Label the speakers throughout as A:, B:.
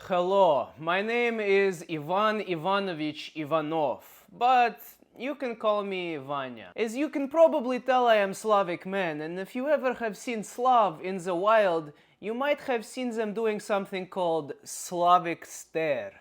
A: Hello, my name is Ivan Ivanovich Ivanov, but you can call me Vanya. As you can probably tell, I am Slavic man, and if you ever have seen Slav in the wild, you might have seen them doing something called Slavic stare.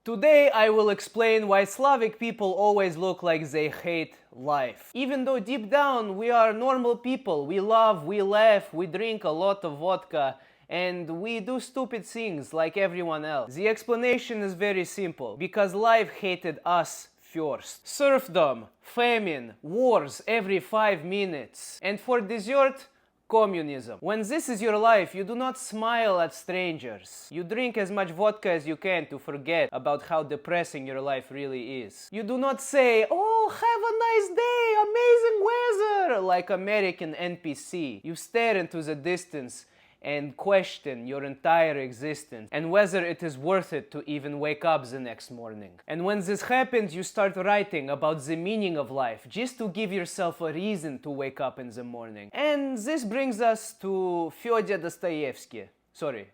A: Today I will explain why Slavic people always look like they hate life. Even though deep down we are normal people, we love, we laugh, we drink a lot of vodka, and we do stupid things like everyone else. The explanation is very simple, because life hated us first. Serfdom, famine, wars every 5 minutes, and for dessert, communism. When this is your life, you do not smile at strangers. You drink as much vodka as you can to forget about how depressing your life really is. You do not say, "Oh, have a nice day, amazing weather," like American NPC. You stare into the distance and question your entire existence and whether it is worth it to even wake up the next morning. And when this happens, you start writing about the meaning of life just to give yourself a reason to wake up in the morning. And this brings us to Fyodor Dostoyevsky.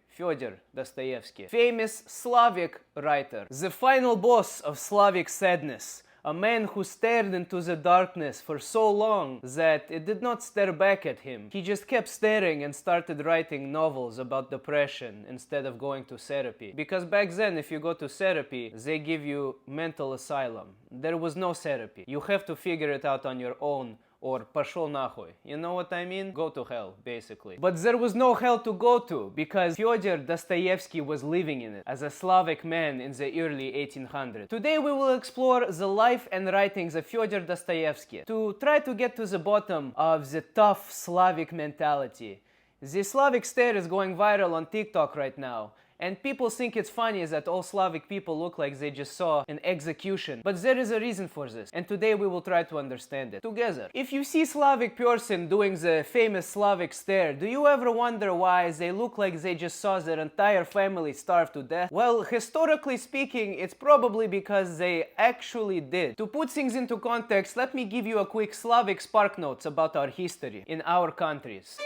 A: Fyodor Dostoyevsky, famous Slavic writer, the final boss of Slavic sadness. A man who stared into the darkness for so long that it did not stare back at him. He just kept staring and started writing novels about depression instead of going to therapy. Because back then, if you go to therapy, they give you mental asylum. There was no therapy. You have to figure it out on your own, or пошел нахуй. You know what I mean? Go to hell, basically. But there was no hell to go to, because Fyodor Dostoevsky was living in it as a Slavic man in the early 1800s. Today we will explore the life and writings of Fyodor Dostoevsky to try to get to the bottom of the tough Slavic mentality. The Slavic stare is going viral on TikTok right now. And people think it's funny that all Slavic people look like they just saw an execution. But there is a reason for this, and today we will try to understand it together. If you see Slavic person doing the famous Slavic stare, do you ever wonder why they look like they just saw their entire family starve to death? Well, historically speaking, it's probably because they actually did. To put things into context, let me give you a quick Slavic spark notes about our history in our countries.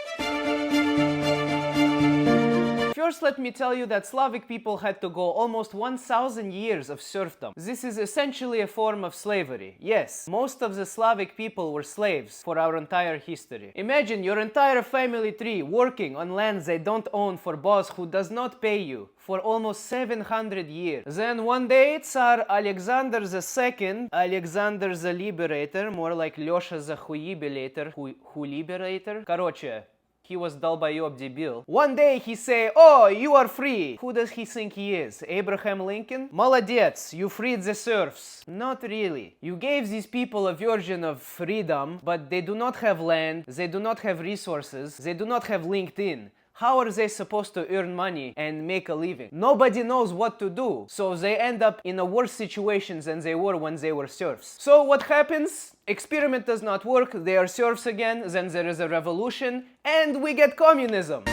A: First, let me tell you that Slavic people had to go almost 1,000 years of serfdom. This is essentially a form of slavery. Yes, most of the Slavic people were slaves for our entire history. Imagine your entire family tree working on land they don't own for boss who does not pay you for almost 700 years. Then one day, Tsar Alexander II, Alexander the Liberator, more like Lёша the Хуибелаtor, Liberator? Короче, he was долбоёб debil. One day he say, "Oh, you are free." Who does he think he is? Abraham Lincoln? Молодец, you freed the serfs. Not really. You gave these people a version of freedom, but they do not have land, they do not have resources, they do not have LinkedIn. How are they supposed to earn money and make a living? Nobody knows what to do, so they end up in a worse situation than they were when they were serfs. So what happens? Experiment does not work, they are serfs again, then there is a revolution, and we get communism.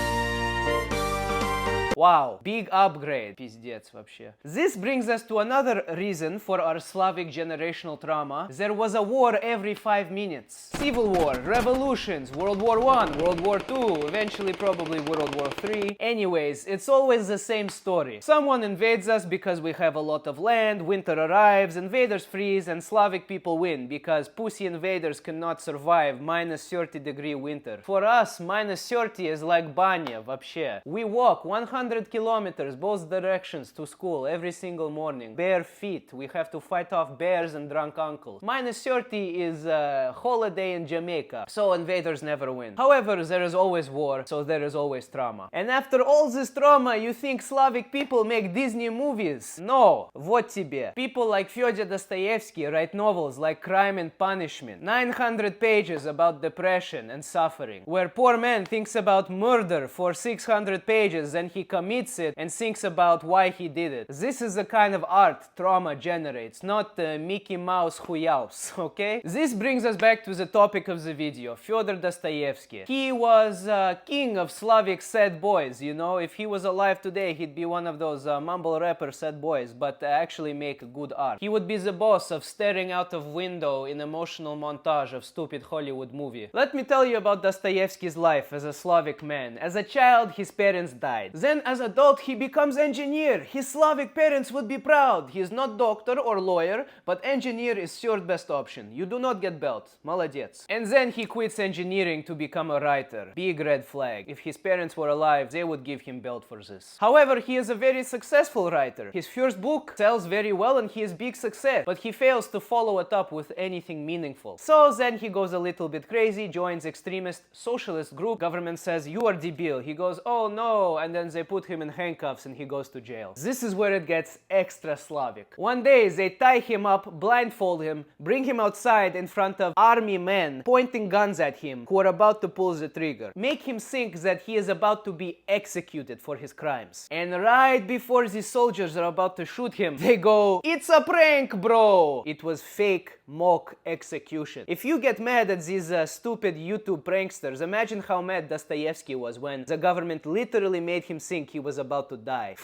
A: Wow, big upgrade. Пиздец вообще. This brings us to another reason for our Slavic generational trauma. There was a war every 5 minutes. Civil war, revolutions, World War I, World War II, eventually probably World War III. Anyways, it's always the same story. Someone invades us because we have a lot of land, winter arrives, invaders freeze, and Slavic people win because pussy invaders cannot survive minus 30-degree winter. For us, minus 30 is like banya, вообще. We walk 100 kilometers both directions to school every single morning, bare feet. We have to fight off bears and drunk uncles. Minus 30 is a holiday in Jamaica, so invaders never win. However, there is always war, so there is always trauma. And after all this trauma, you think Slavic people make Disney movies? No, вот тебе. People like Fyodor Dostoevsky write novels like Crime and Punishment, 900 pages about depression and suffering, where poor man thinks about murder for 600 pages, then he commits it and thinks about why he did it. This is the kind of art trauma generates, not Mickey Mouse huyaus, okay? This brings us back to the topic of the video, Fyodor Dostoevsky. He was king of Slavic sad boys, you know? If he was alive today, he'd be one of those mumble rapper sad boys, but actually make good art. He would be the boss of staring out of window in emotional montage of stupid Hollywood movie. Let me tell you about Dostoevsky's life as a Slavic man. As a child, his parents died. Then as adult he becomes engineer. His Slavic parents would be proud. He is not doctor or lawyer, but engineer is third best option. You do not get belt. Молодец. And then he quits engineering to become a writer. Big red flag. If his parents were alive, they would give him belt for this. However, he is a very successful writer. His first book sells very well and he is big success, but he fails to follow it up with anything meaningful. So then he goes a little bit crazy, joins extremist socialist group. Government says, you are debil. He goes, oh no, and then they put him in handcuffs and he goes to jail. This is where it gets extra Slavic. One day they tie him up, blindfold him, bring him outside in front of army men pointing guns at him who are about to pull the trigger. Make him think that he is about to be executed for his crimes. And right before the soldiers are about to shoot him, they go, it's a prank, bro! It was fake mock execution. If you get mad at these stupid YouTube pranksters, imagine how mad Dostoevsky was when the government literally made him think he was about to die.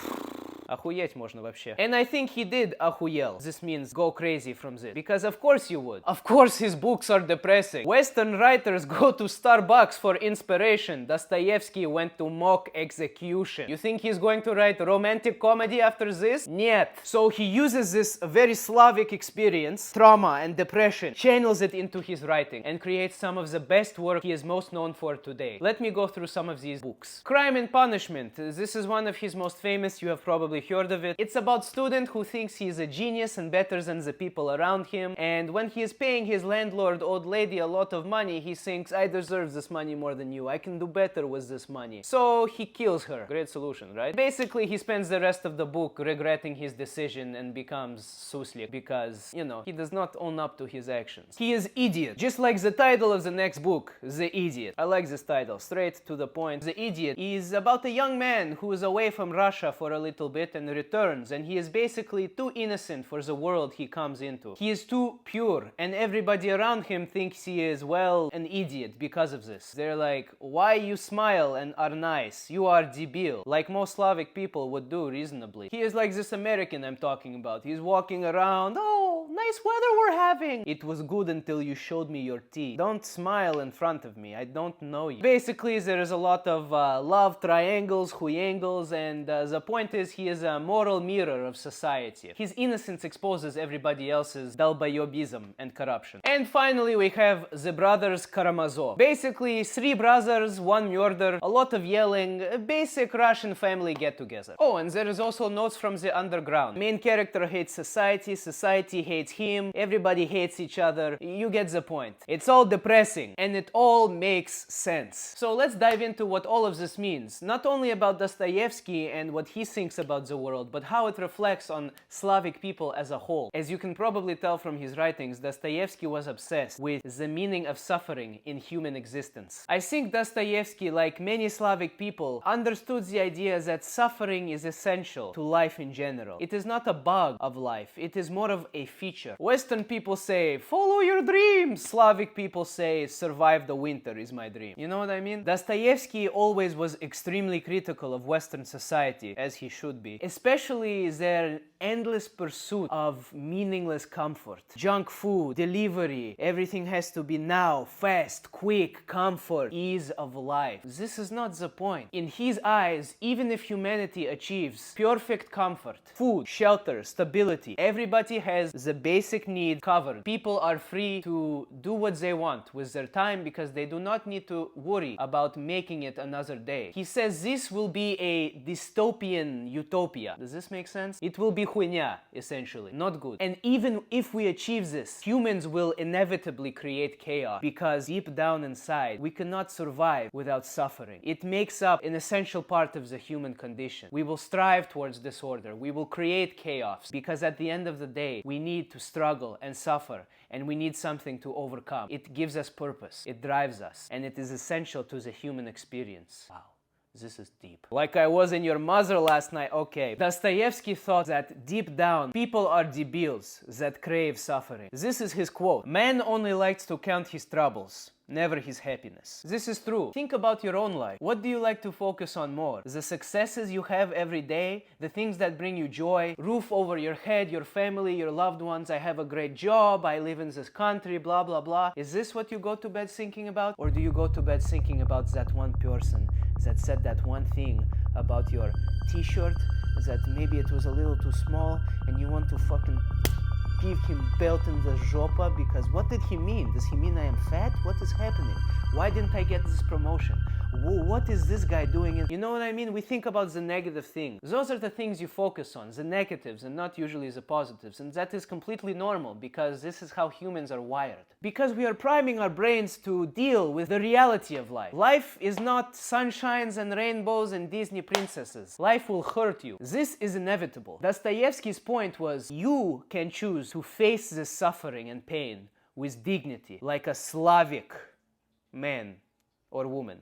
A: Охуеть можно вообще. And I think he did охуел. This means go crazy from this. Because of course you would. Of course his books are depressing. Western writers go to Starbucks for inspiration. Dostoevsky went to mock execution. You think he's going to write romantic comedy after this? Нет. So he uses this very Slavic experience, trauma and depression, channels it into his writing and creates some of the best work he is most known for today. Let me go through some of these books. Crime and Punishment. This is one of his most famous. You have probably heard of it. It's about student who thinks he is a genius and better than the people around him, and when he is paying his landlord old lady a lot of money, he thinks, I deserve this money more than you, I can do better with this money. So he kills her. Great solution, right? Basically he spends the rest of the book regretting his decision and becomes suslik because, you know, he does not own up to his actions. He is idiot, just like the title of the next book, The Idiot. I like this title, straight to the point. The Idiot is about a young man who is away from Russia for a little bit and returns, and he is basically too innocent for the world he comes into. He is too pure, and everybody around him thinks he is, well, an idiot because of this. They're like, why you smile and are nice? You are debil, like most Slavic people would do reasonably. He is like this American I'm talking about. He's walking around, oh, nice weather we're having. It was good until you showed me your teeth. Don't smile in front of me, I don't know you. Basically, there is a lot of love triangles, huyangles, and the point is he is a moral mirror of society. His innocence exposes everybody else's dalbayobism and corruption. And finally we have the brothers Karamazov. Basically 3 brothers, 1 murder, a lot of yelling, a basic Russian family get-together. Oh, and there is also notes from the underground. Main character hates society, society hates him, everybody hates each other. You get the point. It's all depressing and it all makes sense. So let's dive into what all of this means. Not only about Dostoevsky and what he thinks about the world, but how it reflects on Slavic people as a whole. As you can probably tell from his writings, Dostoevsky was obsessed with the meaning of suffering in human existence. I think Dostoevsky, like many Slavic people, understood the idea that suffering is essential to life in general. It is not a bug of life, it is more of a feature. Western people say, follow your dreams! Slavic people say, survive the winter is my dream. You know what I mean? Dostoevsky always was extremely critical of Western society, as he should be. Especially their endless pursuit of meaningless comfort. Junk food, delivery, everything has to be now, fast, quick, comfort, ease of life. This is not the point. In his eyes, even if humanity achieves perfect comfort, food, shelter, stability, everybody has the basic need covered. People are free to do what they want with their time because they do not need to worry about making it another day. He says this will be a dystopian utopia. Does this make sense? It will be хуйня, essentially. Not good. And even if we achieve this, humans will inevitably create chaos because deep down inside, we cannot survive without suffering. It makes up an essential part of the human condition. We will strive towards disorder. We will create chaos because at the end of the day, we need to struggle and suffer, and we need something to overcome. It gives us purpose. It drives us, and it is essential to the human experience. Wow. This is deep. Like I was in your mother last night, okay. Dostoevsky thought that deep down, people are debils that crave suffering. This is his quote. Man only likes to count his troubles, never his happiness. This is true. Think about your own life. What do you like to focus on more? The successes you have every day? The things that bring you joy? Roof over your head, your family, your loved ones? I have a great job, I live in this country, blah blah blah. Is this what you go to bed thinking about? Or do you go to bed thinking about that one person that said that one thing about your t-shirt, that maybe it was a little too small and you want to fucking give him belt in the jopa, because what did he mean? Does he mean I am fat? What is happening? Why didn't I get this promotion? What is this guy doing? You know what I mean? We think about the negative things. Those are the things you focus on, the negatives, and not usually the positives. And that is completely normal, because this is how humans are wired. Because we are priming our brains to deal with the reality of life. Life is not sunshines and rainbows and Disney princesses. Life will hurt you. This is inevitable. Dostoevsky's point was, you can choose to face this suffering and pain with dignity, like a Slavic man or woman.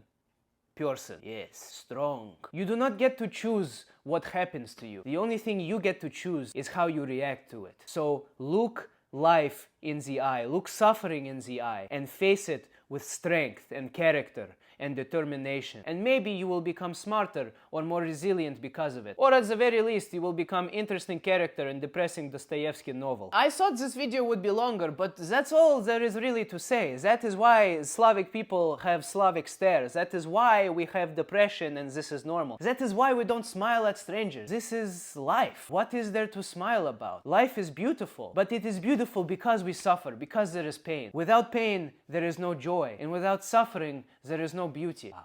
A: Person. Yes, strong. You do not get to choose what happens to you. The only thing you get to choose is how you react to it. So look life in the eye, look suffering in the eye, and face it with strength and character and determination. And maybe you will become smarter or more resilient because of it. Or at the very least, you will become interesting character in depressing Dostoevsky novel. I thought this video would be longer, but that's all there is really to say. That is why Slavic people have Slavic stares. That is why we have depression and this is normal. That is why we don't smile at strangers. This is life. What is there to smile about? Life is beautiful, but it is beautiful because we suffer, because there is pain. Without pain, there is no joy. And without suffering, there is no beauty. Wow,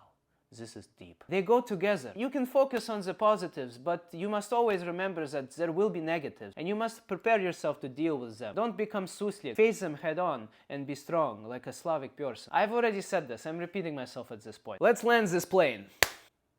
A: this is deep. They go together. You can focus on the positives, but you must always remember that there will be negatives, and you must prepare yourself to deal with them. Don't become suslik. Face them head on and be strong, like a Slavic person. I've already said this. I'm repeating myself at this point. Let's land this plane.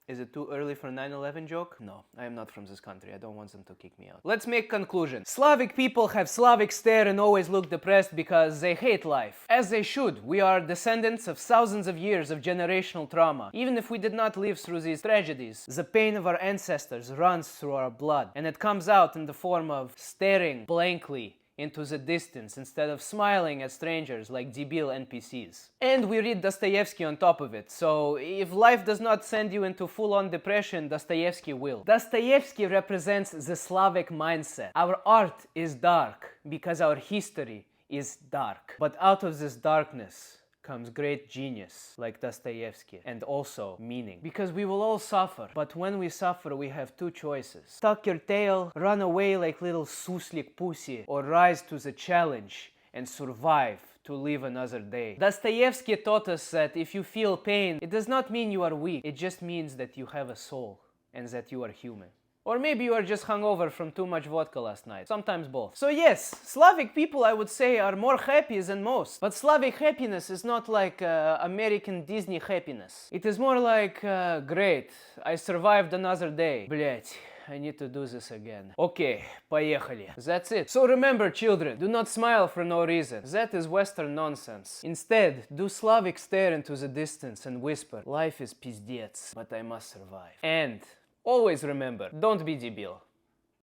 A: Is it too early for 9/11 joke? No, I am not from this country. I don't want them to kick me out. Let's make conclusion. Slavic people have Slavic stare and always look depressed because they hate life. As they should. We are descendants of thousands of years of generational trauma. Even if we did not live through these tragedies, the pain of our ancestors runs through our blood. And it comes out in the form of staring blankly into the distance instead of smiling at strangers like debil NPCs. And we read Dostoevsky on top of it, so if life does not send you into full-on depression, Dostoevsky will. Dostoevsky represents the Slavic mindset. Our art is dark because our history is dark. But out of this darkness comes great genius, like Dostoevsky, and also meaning. Because we will all suffer, but when we suffer, we have two choices. Tuck your tail, run away like little suslik pussy, or rise to the challenge and survive to live another day. Dostoevsky taught us that if you feel pain, it does not mean you are weak, it just means that you have a soul, and that you are human. Or maybe you are just hungover from too much vodka last night. Sometimes both. So yes, Slavic people, I would say, are more happy than most. But Slavic happiness is not like American Disney happiness. It is more like, great, I survived another day. Блять, I need to do this again. Okay, поехали. That's it. So remember, children, do not smile for no reason. That is Western nonsense. Instead, do Slavic stare into the distance and whisper, life is пиздец, but I must survive. And always remember, don't be debil.